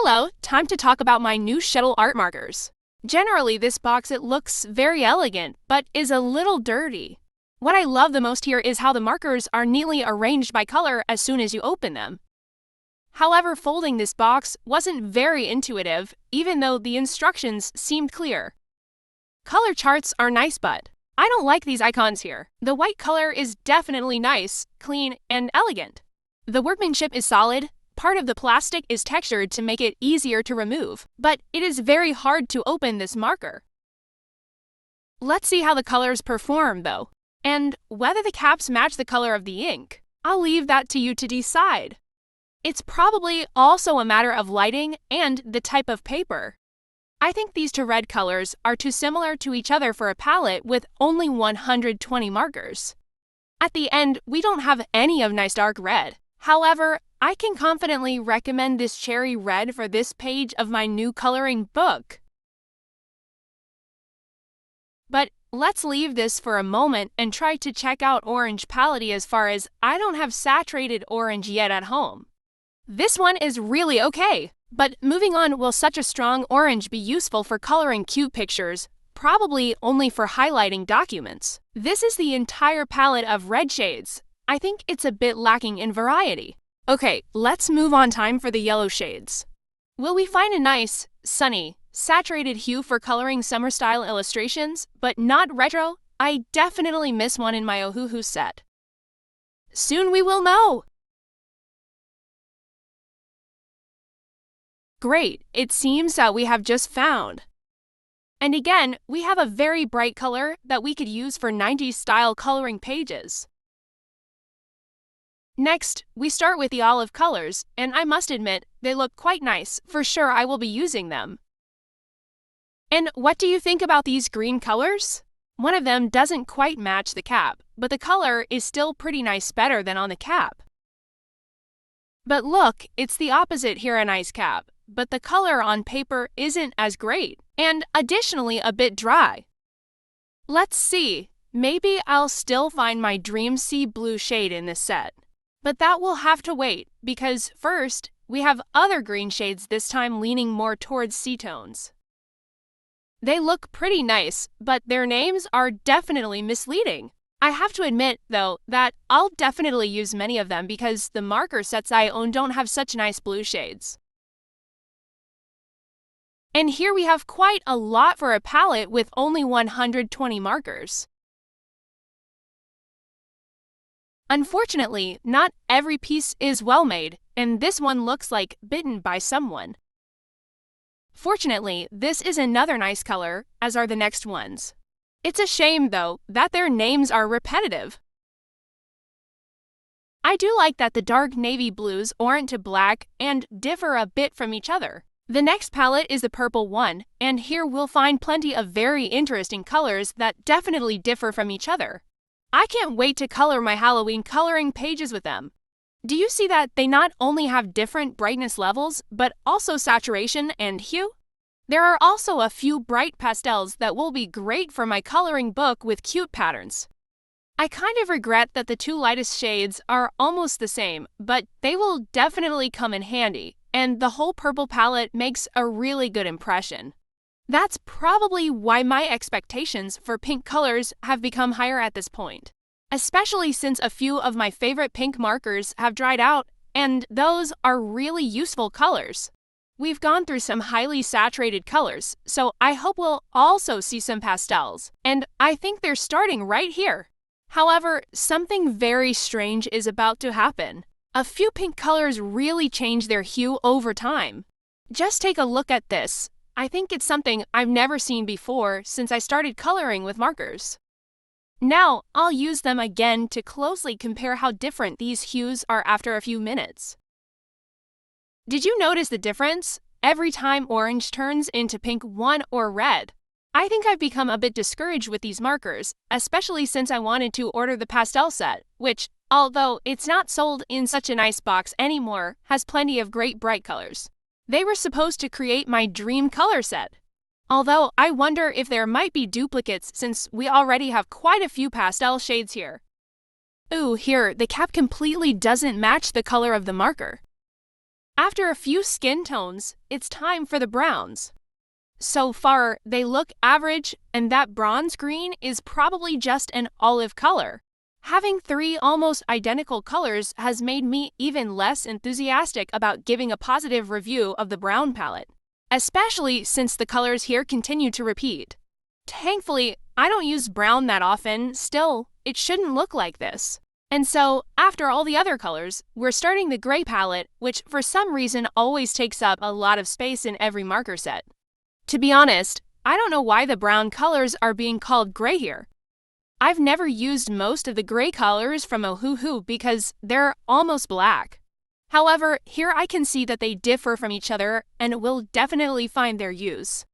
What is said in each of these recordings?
Hello, time to talk about my new Shuttle Art markers. Generally, this box it looks very elegant, but is a little dirty. What I love the most here is how the markers are neatly arranged by color as soon as you open them. However, folding this box wasn't very intuitive, even though the instructions seemed clear. Color charts are nice, but I don't like these icons here. The white color is definitely nice, clean, and elegant. The workmanship is solid. Part of the plastic is textured to make it easier to remove, but it is very hard to open this marker. Let's see how the colors perform, though, and whether the caps match the color of the ink. I'll leave that to you to decide. It's probably also a matter of lighting and the type of paper. I think these two red colors are too similar to each other for a palette with only 120 markers. At the end, we don't have any of nice dark red. However, I can confidently recommend this cherry red for this page of my new coloring book. But let's leave this for a moment and try to check out orange palette as far as I don't have saturated orange yet at home. This one is really okay, but moving on, will such a strong orange be useful for coloring cute pictures? Probably only for highlighting documents. This is the entire palette of red shades. I think it's a bit lacking in variety. Okay, let's move on time for the yellow shades. Will we find a nice, sunny, saturated hue for coloring summer-style illustrations, but not retro? I definitely miss one in my Ohuhu set. Soon we will know! Great, it seems that we have just found. And again, we have a very bright color that we could use for 90s-style coloring pages. Next, we start with the olive colors, and I must admit, they look quite nice. For sure, I will be using them. And what do you think about these green colors? One of them doesn't quite match the cap, but the color is still pretty nice, better than on the cap. But look, it's the opposite here, a nice cap, but the color on paper isn't as great, and additionally a bit dry. Let's see, maybe I'll still find my dream sea blue shade in this set. But that will have to wait, because first, we have other green shades, this time leaning more towards sea tones. They look pretty nice, but their names are definitely misleading. I have to admit, though, that I'll definitely use many of them because the marker sets I own don't have such nice blue shades. And here we have quite a lot for a palette with only 120 markers. Unfortunately, not every piece is well made, and this one looks like bitten by someone. Fortunately, this is another nice color, as are the next ones. It's a shame, though, that their names are repetitive. I do like that the dark navy blues orange to black and differ a bit from each other. The next palette is the purple one, and here we'll find plenty of very interesting colors that definitely differ from each other. I can't wait to color my Halloween coloring pages with them. Do you see that they not only have different brightness levels, but also saturation and hue? There are also a few bright pastels that will be great for my coloring book with cute patterns. I kind of regret that the two lightest shades are almost the same, but they will definitely come in handy, and the whole purple palette makes a really good impression. That's probably why my expectations for pink colors have become higher at this point, especially since a few of my favorite pink markers have dried out, and those are really useful colors. We've gone through some highly saturated colors, so I hope we'll also see some pastels, and I think they're starting right here. However, something very strange is about to happen. A few pink colors really change their hue over time. Just take a look at this. I think it's something I've never seen before since I started coloring with markers. Now, I'll use them again to closely compare how different these hues are after a few minutes. Did you notice the difference? Every time orange turns into pink, one or red. I think I've become a bit discouraged with these markers, especially since I wanted to order the pastel set, which, although it's not sold in such a nice box anymore, has plenty of great bright colors. They were supposed to create my dream color set. Although I wonder if there might be duplicates since we already have quite a few pastel shades here. Ooh, here, the cap completely doesn't match the color of the marker. After a few skin tones, it's time for the browns. So far, they look average, and that bronze green is probably just an olive color. Having 3 almost identical colors has made me even less enthusiastic about giving a positive review of the brown palette, especially since the colors here continue to repeat. Thankfully, I don't use brown that often, still, it shouldn't look like this. And so, after all the other colors, we're starting the gray palette, which for some reason always takes up a lot of space in every marker set. To be honest, I don't know why the brown colors are being called gray here. I've never used most of the gray colors from Ohuhu because they're almost black. However, here I can see that they differ from each other and will definitely find their use.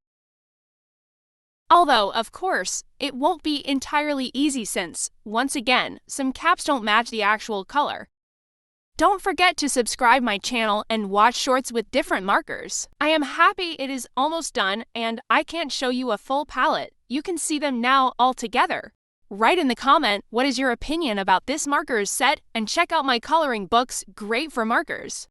Although, of course, it won't be entirely easy since, once again, some caps don't match the actual color. Don't forget to subscribe my channel and watch shorts with different markers. I am happy it is almost done and I can't show you a full palette. You can see them now all together. Write in the comment what is your opinion about this markers set and check out my coloring books, great for markers.